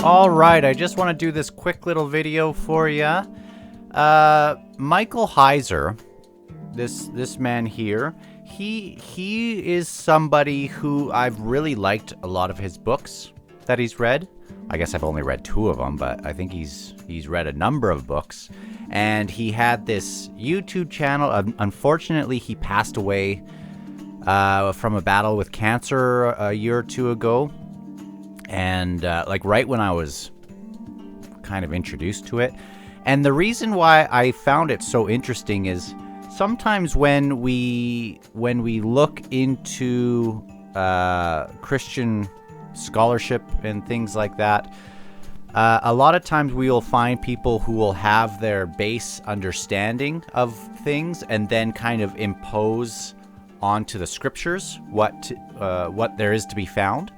All right, I just want to do this quick little video for you. Michael Heiser, this man here, he is somebody who I've really liked a lot of his books that he's read. I guess I've only read 2 of them, but I think he's read a number of books. And he had this YouTube channel. Unfortunately, he passed away from a battle with cancer a year or 2 ago. And like right when I was kind of introduced to it. And the reason why I found it so interesting is sometimes when we look into Christian scholarship and things like that, a lot of times we will find people who will have their base understanding of things and then kind of impose onto the scriptures what there is to be found.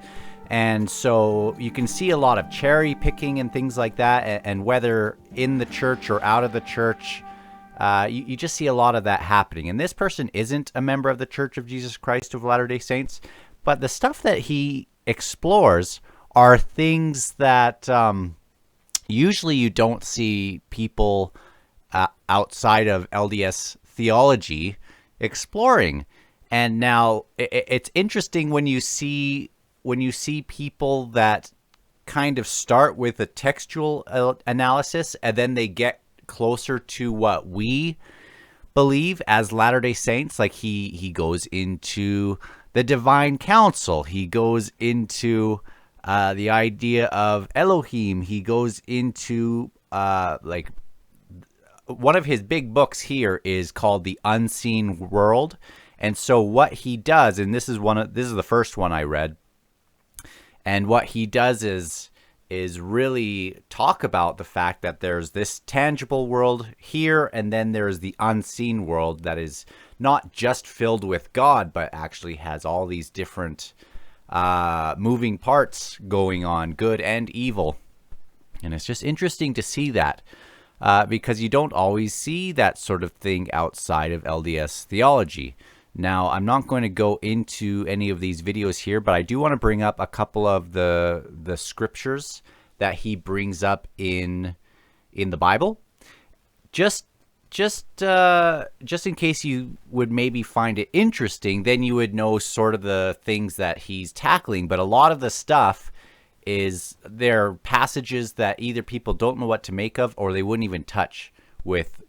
And so you can see a lot of cherry picking and things like that, and whether in the church or out of the church, you just see a lot of that happening. And this person isn't a member of the Church of Jesus Christ of Latter-day Saints, but the stuff that he explores are things that usually you don't see people outside of LDS theology exploring. And now it's interesting when you see people that kind of start with a textual analysis and then they get closer to what we believe as Latter-day Saints. Like he goes into the divine council. He goes into the idea of Elohim. He goes into like one of his big books here is called The Unseen World. And so what he does, and this is the first one I read, and what he does is really talk about the fact that there's this tangible world here, and then there's the unseen world that is not just filled with God, but actually has all these different moving parts going on, good and evil. And it's just interesting to see that because you don't always see that sort of thing outside of LDS theology. Now, I'm not going to go into any of these videos here, but I do want to bring up a couple of the scriptures that he brings up in the Bible, just in case you would maybe find it interesting. Then you would know sort of the things that he's tackling. But a lot of the stuff is there are passages that either people don't know what to make of, or they wouldn't even touch with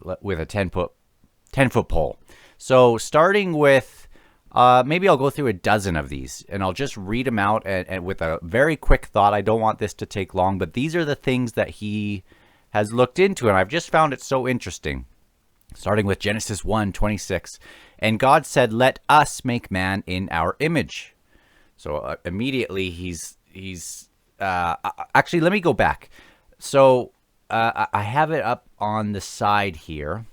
a 10-foot pole. So starting with, maybe I'll go through a dozen of these, and I'll just read them out and with a very quick thought. I don't want this to take long, but these are the things that he has looked into, and I've just found it so interesting. Starting with Genesis 1:26, and God said, "Let us make man in our image." So immediately he's actually, let me go back. So I have it up on the side here.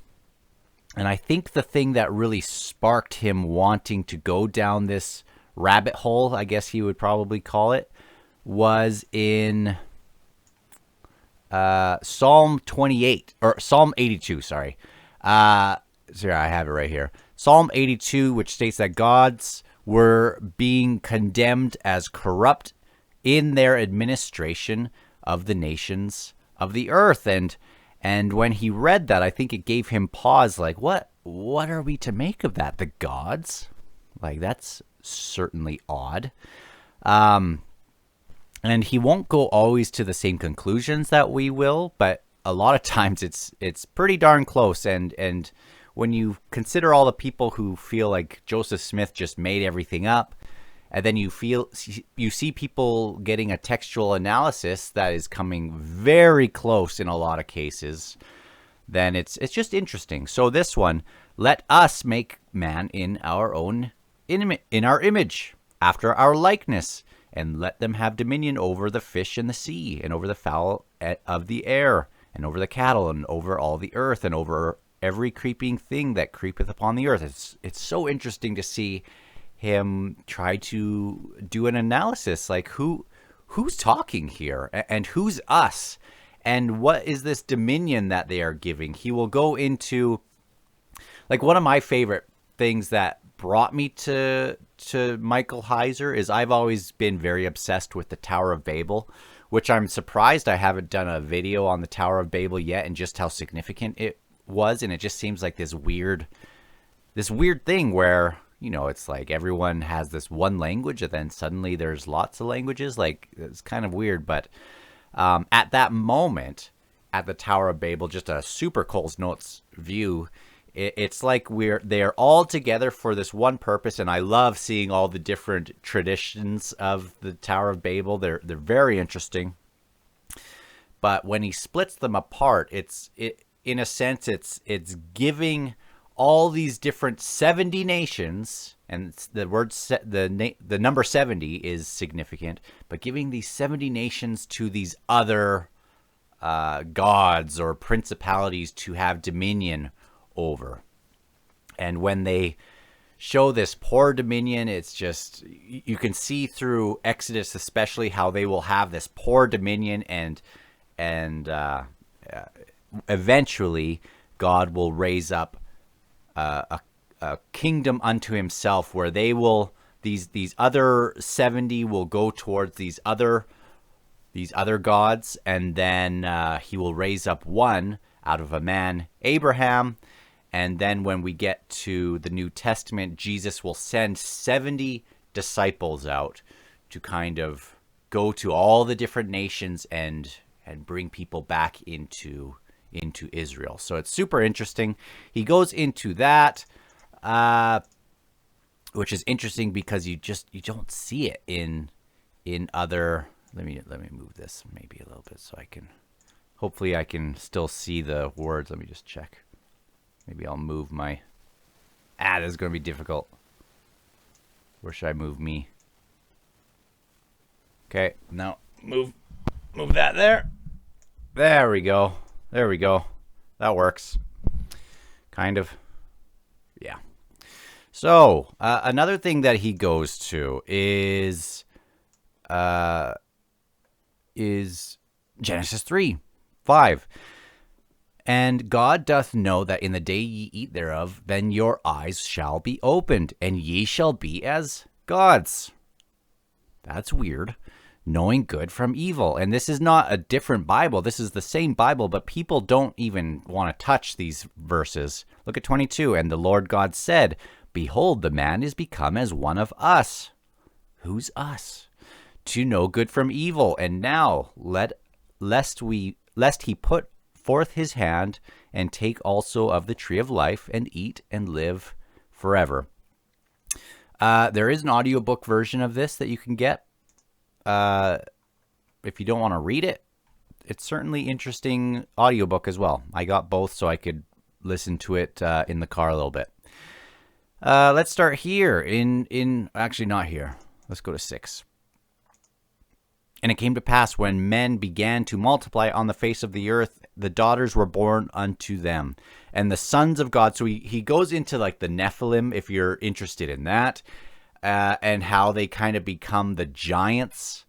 And I think the thing that really sparked him wanting to go down this rabbit hole, I guess he would probably call it, was in Psalm 28, or Psalm 82, sorry. Sorry, I have it right here. Psalm 82, which states that gods were being condemned as corrupt in their administration of the nations of the earth. And when he read that, I think it gave him pause, like, what are we to make of that? The gods? Like, that's certainly odd. And he won't go always to the same conclusions that we will, but a lot of times it's pretty darn close. And when you consider all the people who feel like Joseph Smith just made everything up, and then you see people getting a textual analysis that is coming very close in a lot of cases, then it's just interesting. So this one, let us make man in our image, after our likeness, and let them have dominion over the fish in the sea, and over the fowl of the air, and over the cattle, and over all the earth, and over every creeping thing that creepeth upon the earth. It's so interesting to see him try to do an analysis, like who's talking here, and who's us, and what is this dominion that they are giving. He will go into, like, one of my favorite things that brought me to Michael Heiser is I've always been very obsessed with the Tower of Babel, which I'm surprised I haven't done a video on the Tower of Babel yet and just how significant it was. And it just seems like this weird thing where, it's like everyone has this one language and then suddenly there's lots of languages. Like, it's kind of weird. But at that moment, at the Tower of Babel, just a super Cole's Notes view, it's like they're all together for this one purpose. And I love seeing all the different traditions of the Tower of Babel. They're very interesting. But when he splits them apart, in a sense, it's giving all these different 70 nations, and the word the number 70 is significant, but giving these 70 nations to these other gods or principalities to have dominion over. And when they show this poor dominion, it's just, you can see through Exodus especially how they will have this poor dominion, and eventually God will raise up a kingdom unto himself, where they will, these other 70 will go towards these other gods, and then he will raise up one out of a man, Abraham. And then when we get to the New Testament, Jesus will send 70 disciples out to kind of go to all the different nations and bring people back into Israel. So it's super interesting. He goes into that, which is interesting because you don't see it in other. Let me move this maybe a little bit so hopefully I can still see the words. Let me just check. Maybe I'll move my. This is going to be difficult. Where should I move me? Okay, now move that there. There we go. There we go. That works. Kind of. Yeah. So, another thing that he goes to is Genesis 3:5. And God doth know that in the day ye eat thereof, then your eyes shall be opened, and ye shall be as gods. That's weird. Knowing good from evil. And this is not a different Bible. This is the same Bible, but people don't even want to touch these verses. Look at 22. And the Lord God said, Behold, the man is become as one of us. Who's us? To know good from evil. And now, lest he put forth his hand and take also of the tree of life and eat and live forever. There is an audiobook version of this that you can get. If you don't want to read it, it's certainly interesting audiobook as well. I got both so I could listen to it in the car a little bit. Let's start here actually not here. Let's go to 6. And it came to pass when men began to multiply on the face of the earth, the daughters were born unto them, and the sons of God. So he goes into like the Nephilim, if you're interested in that, and how they kind of become the giants,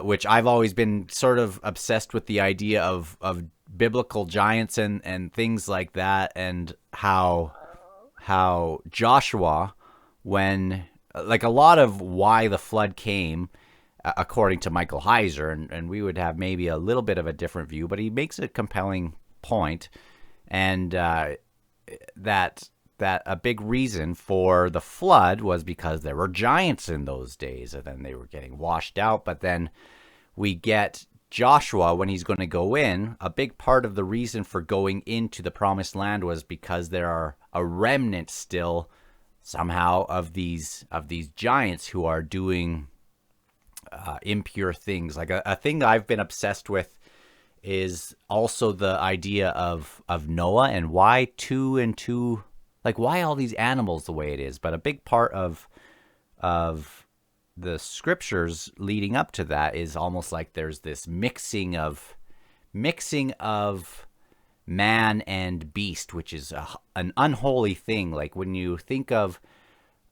which I've always been sort of obsessed with the idea of biblical giants and things like that, and how Joshua, when like a lot of why the flood came, according to Michael Heiser, and we would have maybe a little bit of a different view, but he makes a compelling point, and that a big reason for the flood was because there were giants in those days, and then they were getting washed out. But then we get Joshua, when he's going to go in, a big part of the reason for going into the promised land was because there are a remnant still somehow of these giants who are doing impure things. Like a thing that I've been obsessed with is also the idea of Noah, and why 2 and 2, like why all these animals the way it is. But a big part of the scriptures leading up to that is almost like there's this mixing of man and beast, which is an unholy thing. Like when you think of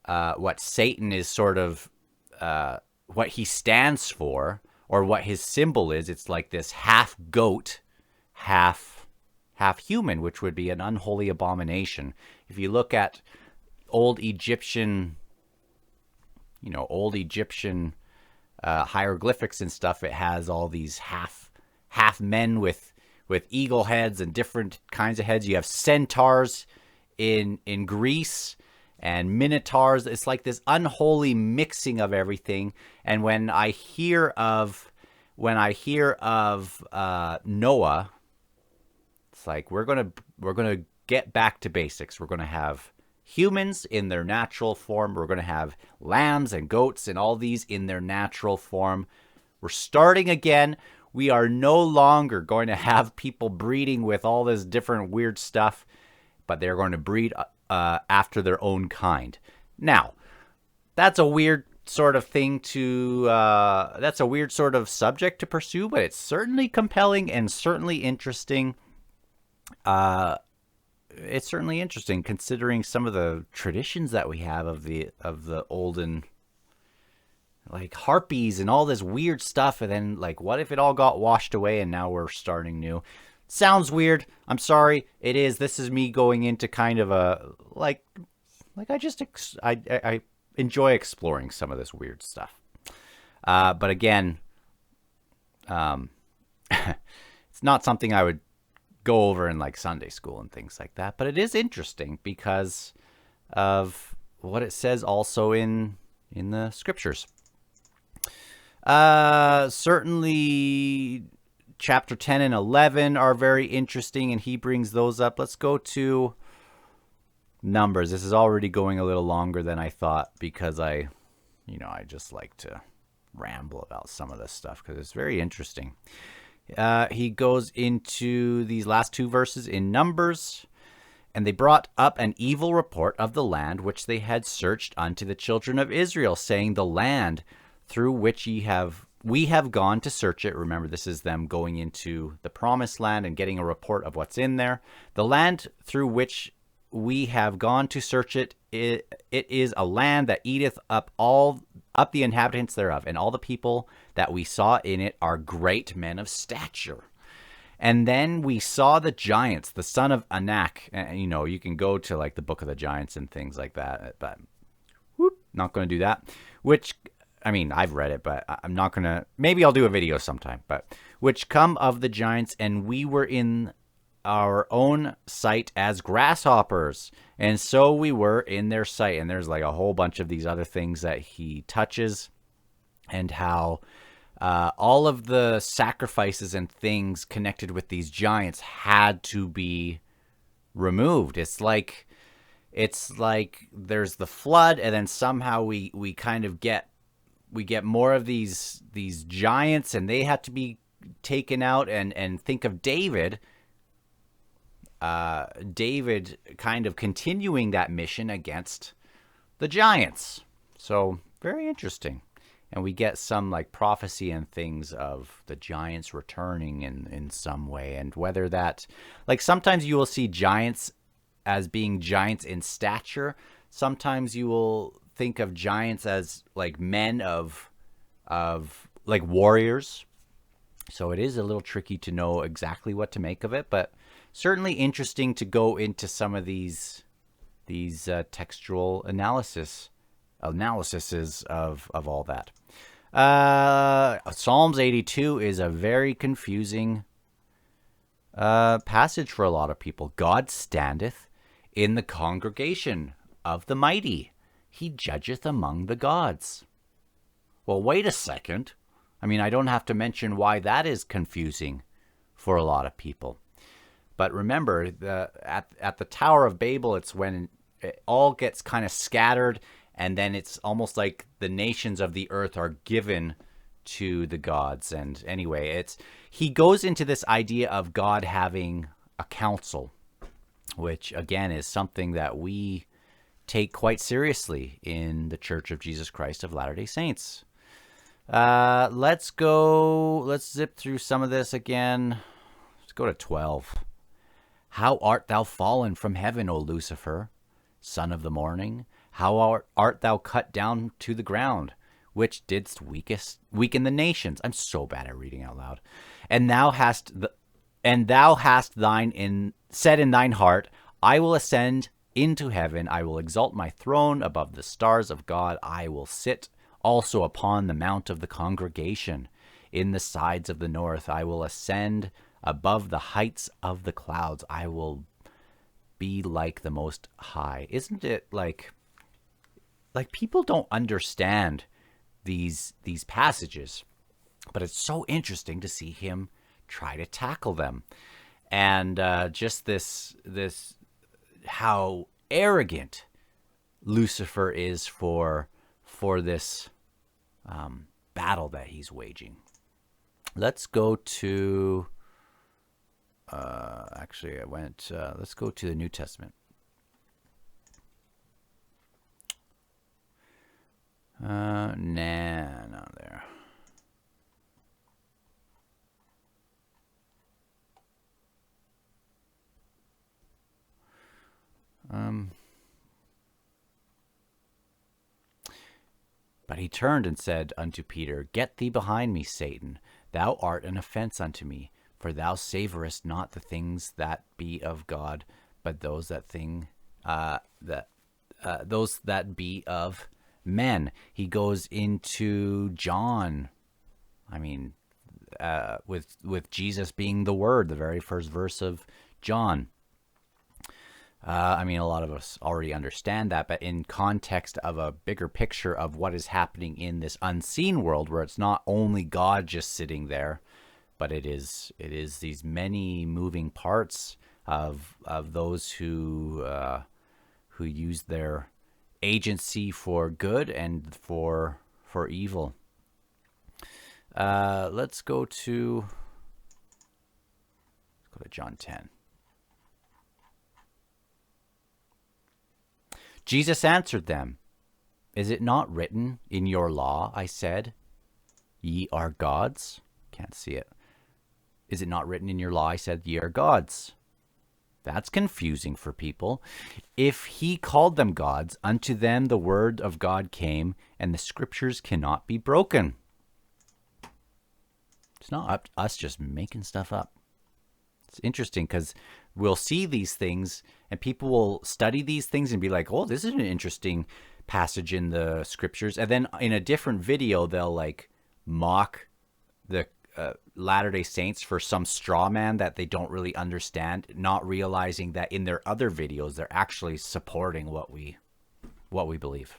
what Satan is sort of what he stands for, or what his symbol is, it's like this half goat, half human, which would be an unholy abomination. If you look at old Egyptian hieroglyphics and stuff, it has all these half men with eagle heads and different kinds of heads. You have centaurs in Greece and minotaurs. It's like this unholy mixing of everything. And when I hear of Noah, it's like we're gonna get back to basics. We're gonna have humans in their natural form. We're gonna have lambs and goats and all these in their natural form. We're starting again. We are no longer going to have people breeding with all this different weird stuff, but they're going to breed after their own kind. Now, that's a weird sort of thing that's a weird sort of subject to pursue, but it's certainly compelling and certainly interesting. It's certainly interesting considering some of the traditions that we have of the olden, like harpies and all this weird stuff. And then like, what if it all got washed away and now we're starting new? Sounds weird. I'm sorry. It is. This is me going into kind of a, like I enjoy exploring some of this weird stuff. But again, it's not something I would go over in like Sunday school and things like that. But it is interesting because of what it says also in the scriptures. Certainly chapter 10 and 11 are very interesting, and he brings those up. Let's go to Numbers. This is already going a little longer than I thought because I just like to ramble about some of this stuff because it's very interesting. He goes into these last two verses in Numbers. And they brought up an evil report of the land which they had searched unto the children of Israel, saying, the land through which we have gone to search it. Remember, this is them going into the promised land and getting a report of what's in there. The land through which we have gone to search it, it is a land that eateth up the inhabitants thereof, and all the people that we saw in it are great men of stature. And then we saw the giants, the son of Anak. You can go to like the Book of the Giants and things like that, but not going to do that. Which, I mean, I've read it, but I'm not going to. Maybe I'll do a video sometime. But which come of the giants, and we were in our own sight as grasshoppers, and so we were in their sight. And there's like a whole bunch of these other things that he touches, and how all of the sacrifices and things connected with these giants had to be removed. It's like there's the flood, and then somehow we kind of get more of these giants, and they have to be taken out. And think of David kind of continuing that mission against the giants. So very interesting. And we get some like prophecy and things of the giants returning in some way. And whether that, like, sometimes you will see giants as being giants in stature. Sometimes you will think of giants as like men of like warriors. So it is a little tricky to know exactly what to make of it, but certainly interesting to go into some of these textual analyses of all that. Psalms 82 is a very confusing passage for a lot of people. God standeth in the congregation of the mighty. He judgeth among the gods. Well, wait a second. I mean, I don't have to mention why that is confusing for a lot of people. But remember, at the Tower of Babel, it's when it all gets kind of scattered, and then it's almost like the nations of the earth are given to the gods. And anyway, he goes into this idea of God having a council, which again is something that we take quite seriously in the Church of Jesus Christ of Latter-day Saints. Let's zip through some of this again. Let's go to 12. How art thou fallen from heaven, O Lucifer, son of the morning? How art thou cut down to the ground, which didst weaken the nations? I'm so bad at reading out loud. And thou hast said in thine heart, I will ascend into heaven. I will exalt my throne above the stars of God. I will sit also upon the mount of the congregation in the sides of the north. I will ascend above the heights of the clouds. I will be like the Most High. Isn't it like people don't understand these passages, but it's so interesting to see him try to tackle them. And just this how arrogant Lucifer is for this battle that he's waging. Let's go to let's go to the New Testament. Not there. But he turned and said unto Peter, Get thee behind me, Satan. Thou art an offense unto me, for thou savorest not the things that be of God, but those that be of men. He goes into John. I mean, with Jesus being the Word, the very first verse of John. I mean, a lot of us already understand that, but in context of a bigger picture of what is happening in this unseen world, where it's not only God just sitting there, but it is these many moving parts of those who use their agency for good and for evil. Let's go to John 10. Jesus answered them, Is it not written in your law, I said, ye are gods? Can't see it. Is it not written in your law, I said, ye are gods? That's confusing for people. If he called them gods, unto them the word of God came, and the scriptures cannot be broken. It's not up to us just making stuff up. It's interesting because we'll see these things and people will study these things and be like, oh, this is an interesting passage in the scriptures. And then in a different video, they'll like mock the Latter-day Saints for some straw man that they don't really understand, not realizing that in their other videos, they're actually supporting what we believe.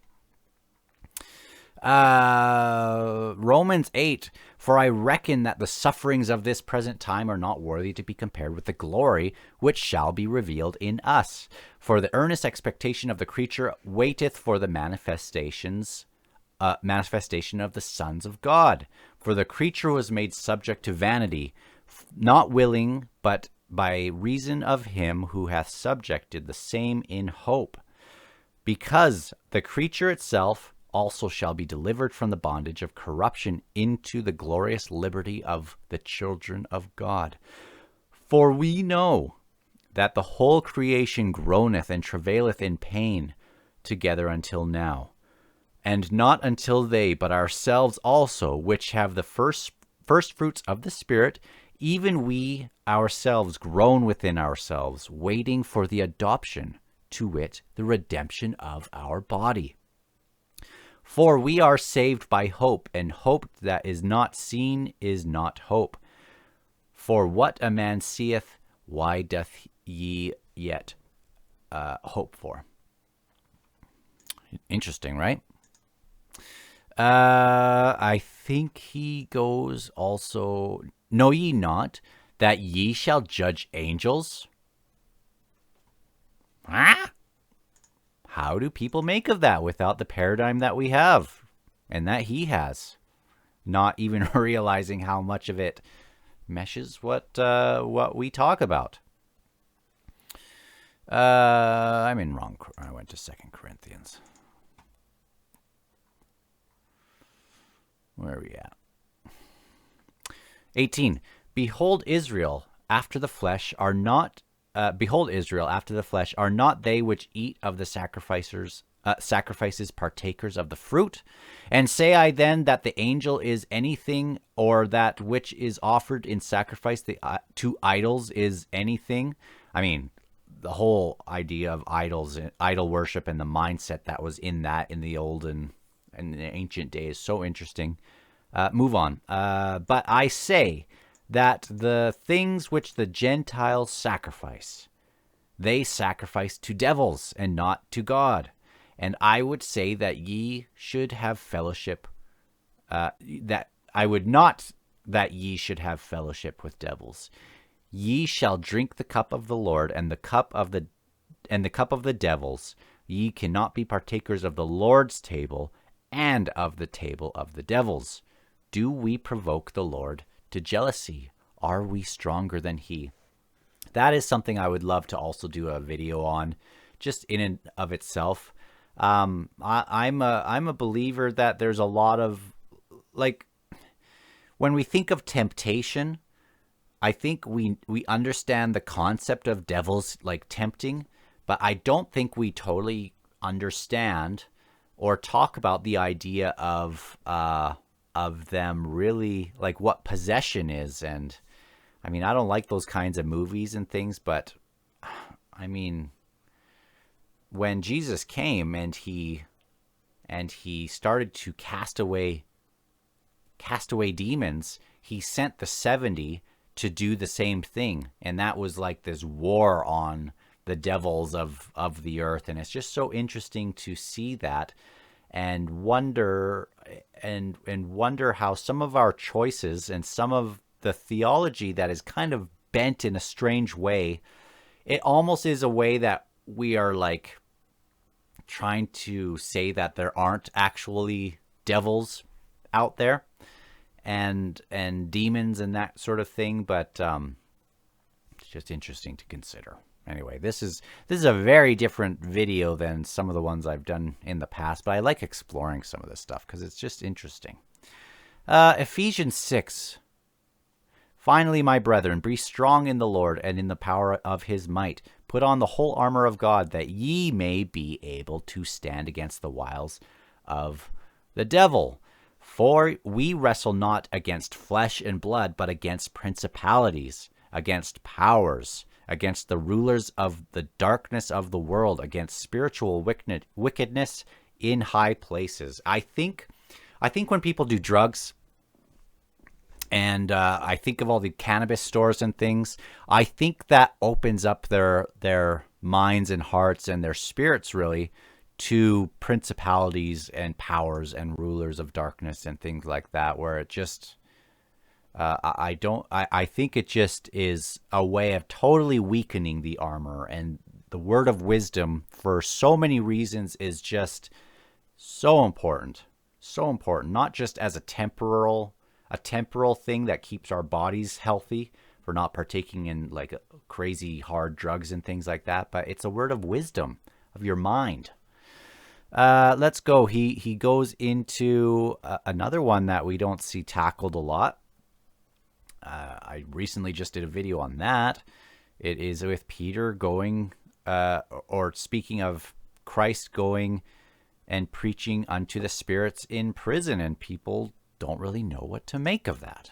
Romans 8, for I reckon that the sufferings of this present time are not worthy to be compared with the glory which shall be revealed in us. For the earnest expectation of the creature waiteth for the manifestation of the sons of God. For the creature was made subject to vanity, not willing, but by reason of him who hath subjected the same in hope. Because the creature itself also shall be delivered from the bondage of corruption into the glorious liberty of the children of God. For we know that the whole creation groaneth and travaileth in pain together until now. And not until they, but ourselves also, which have the first fruits of the Spirit, even we ourselves groan within ourselves, waiting for the adoption, to wit, the redemption of our body. For we are saved by hope, and hope that is not seen is not hope. For what a man seeth, why doth ye yet hope for? Interesting, right? I think he goes also, know ye not that ye shall judge angels? Huh? How do people make of that without the paradigm that we have and that he has? Not even realizing how much of it meshes what we talk about. I'm in wrong. I went to 2 Corinthians. Where are we at? 18. Behold, Israel after the flesh are not. Behold, Israel after the flesh are not they which eat of the sacrifices partakers of the fruit? And say I then that the angel is anything, or that which is offered in sacrifice to idols is anything? I mean, the whole idea of idols, idol worship, and the mindset that was in that in the Old and in the ancient days. So interesting. Move on. But I say that the things which the Gentiles sacrifice, they sacrifice to devils and not to God. And I would say that ye should have fellowship, that I would not that ye should have fellowship with devils. Ye shall drink the cup of the Lord and the cup of the devils. Ye cannot be partakers of the Lord's table and of the table of the devils. Do we provoke the Lord to jealousy? Are we stronger than he? That is something I would love to also do a video on, just in and of itself. I'm a believer that there's a lot of, like, when we think of temptation, I think we understand the concept of devils like tempting, but I don't think we totally understand or talk about the idea of them really, like, what possession is. And I mean, I don't like those kinds of movies and things, but I mean, when Jesus came and he started to cast away demons, he sent the 70 to do the same thing. And that was like this war on the devils of the earth. And it's just so interesting to see that and wonder how some of our choices and some of the theology that is kind of bent in a strange way, it almost is a way that we are like trying to say that there aren't actually devils out there and demons and that sort of thing. But it's just interesting to consider. Anyway, this is a very different video than some of the ones I've done in the past, but I like exploring some of this stuff because it's just interesting. Ephesians 6. Finally, my brethren, be strong in the Lord and in the power of his might. Put on the whole armor of God, that ye may be able to stand against the wiles of the devil. For we wrestle not against flesh and blood, but against principalities, against powers, against the rulers of the darkness of the world, against spiritual wickedness in high places. I think when people do drugs, and I think of all the cannabis stores and things, I think that opens up their minds and hearts and their spirits really to principalities and powers and rulers of darkness and things like that, where it just I think it just is a way of totally weakening the armor. And the word of wisdom, for so many reasons, is just so important, not just as a temporal thing that keeps our bodies healthy for not partaking in like crazy hard drugs and things like that, but it's a word of wisdom of your mind. Let's go. He goes into another one that we don't see tackled a lot. I recently just did a video on that. It is with Peter going, or speaking of Christ going and preaching unto the spirits in prison, and people don't really know what to make of that.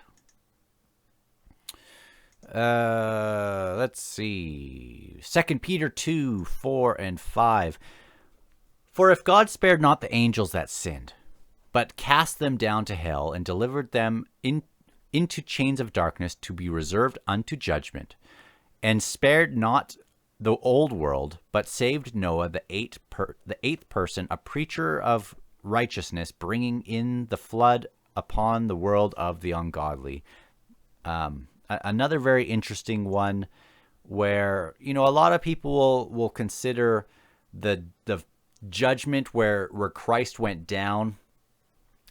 Let's see. 2 Peter 2, 4, and 5. For if God spared not the angels that sinned, but cast them down to hell and delivered them into chains of darkness to be reserved unto judgment, and spared not the old world, but saved Noah, the eighth person, a preacher of righteousness, bringing in the flood upon the world of the ungodly. Another very interesting one where, a lot of people will consider the judgment where Christ went down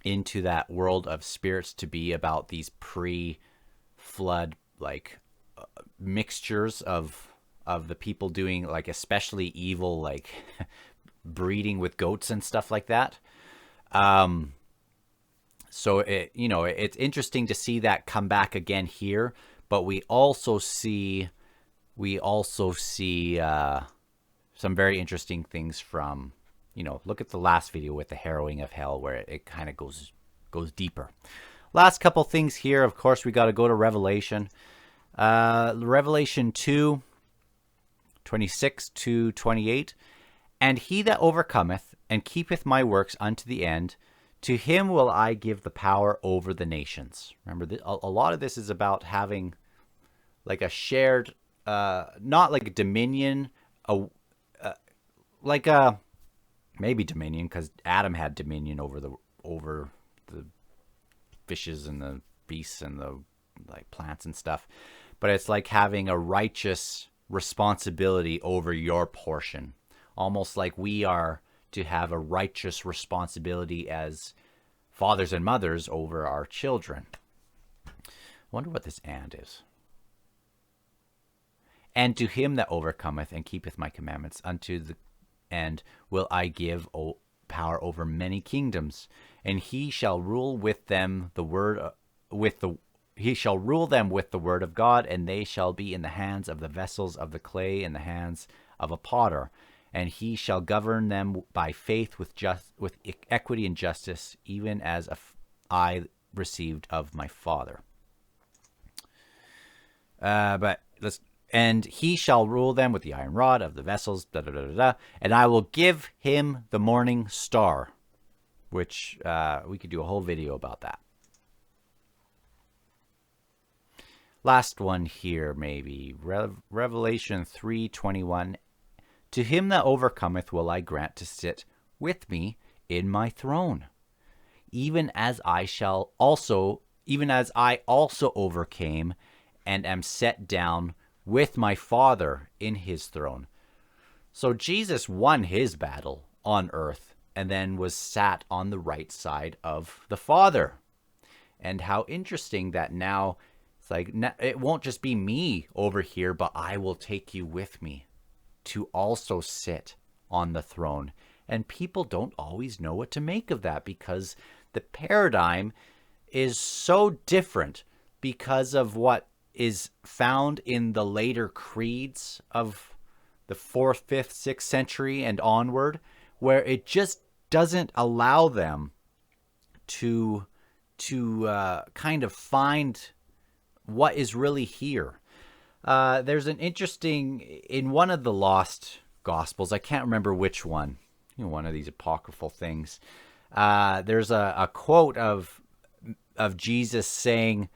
into that world of spirits to be about these pre-flood like mixtures of the people doing like especially evil, like breeding with goats and stuff like that. So it's interesting to see that come back again here, but we also see some very interesting things from, look at the last video with the harrowing of hell, where it kind of goes deeper. Last couple things here. Of course, we got to go to Revelation. Revelation 2, 26 to 28. And he that overcometh and keepeth my works unto the end, To him will I give the power over the nations. Remember, a lot of this is about having like a shared, not like a dominion, like a maybe dominion, because Adam had dominion over the fishes and the beasts and the like plants and stuff. But it's like having a righteous responsibility over your portion, almost like we are to have a righteous responsibility as fathers and mothers over our children. I wonder what this "and" is. And to him that overcometh and keepeth my commandments, unto the end will I give power over many kingdoms, and he shall rule with them he shall rule them with the word of God, and they shall be in the hands of the vessels of the clay, in the hands of a potter, and he shall govern them by faith with equity and justice, even as I received of my Father. And he shall rule them with the iron rod of the vessels, and I will give him the morning star, which we could do a whole video about that. Last one here, maybe. Revelation 3:21. To him that overcometh will I grant to sit with me in my throne, even as I also overcame and am set down with my Father in his throne. So Jesus won his battle on earth and then was sat on the right side of the Father. And how interesting that now it's like it won't just be me over here, but I will take you with me to also sit on the throne. And people don't always know what to make of that, because the paradigm is so different because of what is found in the later creeds of the 4th, 5th, 6th century and onward, where it just doesn't allow them to kind of find what is really here. There's an interesting, in one of the lost gospels, I can't remember which one, one of these apocryphal things, there's a quote of Jesus saying,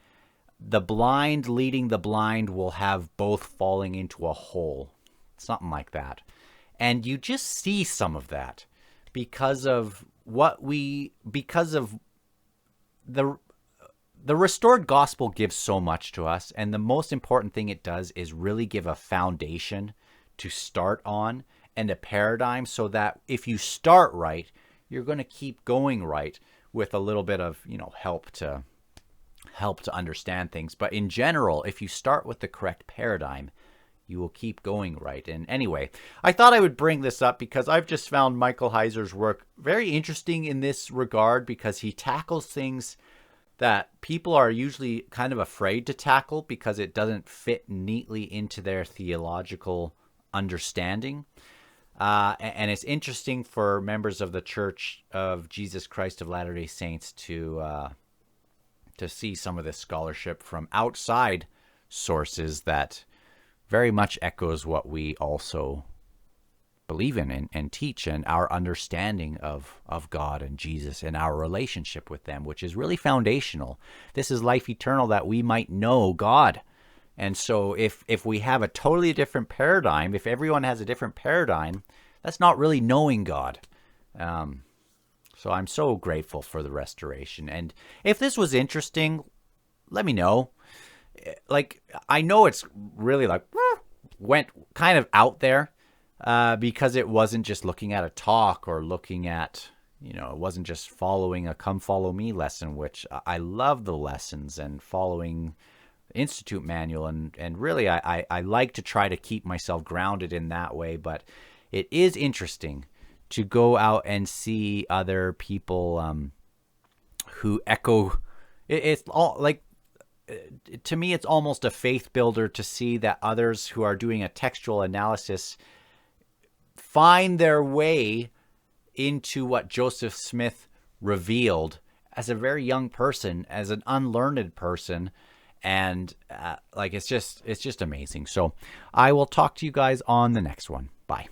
the blind leading the blind will have both falling into a hole. Something like that. And you just see some of that because of the restored gospel gives so much to us, and the most important thing it does is really give a foundation to start on and a paradigm, so that if you start right, you're going to keep going right with a little bit of, help to understand things. But in general, if you start with the correct paradigm, you will keep going right. And anyway, I thought I would bring this up because I've just found Michael Heiser's work very interesting in this regard, because he tackles things that people are usually kind of afraid to tackle because it doesn't fit neatly into their theological understanding. And it's interesting for members of the Church of Jesus Christ of Latter-day Saints to see some of this scholarship from outside sources that very much echoes what we also believe in and teach, and our understanding of God and Jesus and our relationship with them, which is really foundational. This is life eternal, that we might know God. And so if we have a totally different paradigm, if everyone has a different paradigm, that's not really knowing God. So I'm so grateful for the restoration. And if this was interesting, let me know. Like, I know it's really went kind of out there, because it wasn't just looking at a talk or looking at, it wasn't just following a come follow me lesson, which I love the lessons and following the Institute manual. And really, I like to try to keep myself grounded in that way. But it is interesting to go out and see other people who echo. It's all like, to me, it's almost a faith builder to see that others who are doing a textual analysis find their way into what Joseph Smith revealed as a very young person, as an unlearned person. And it's just amazing. So I will talk to you guys on the next one. Bye.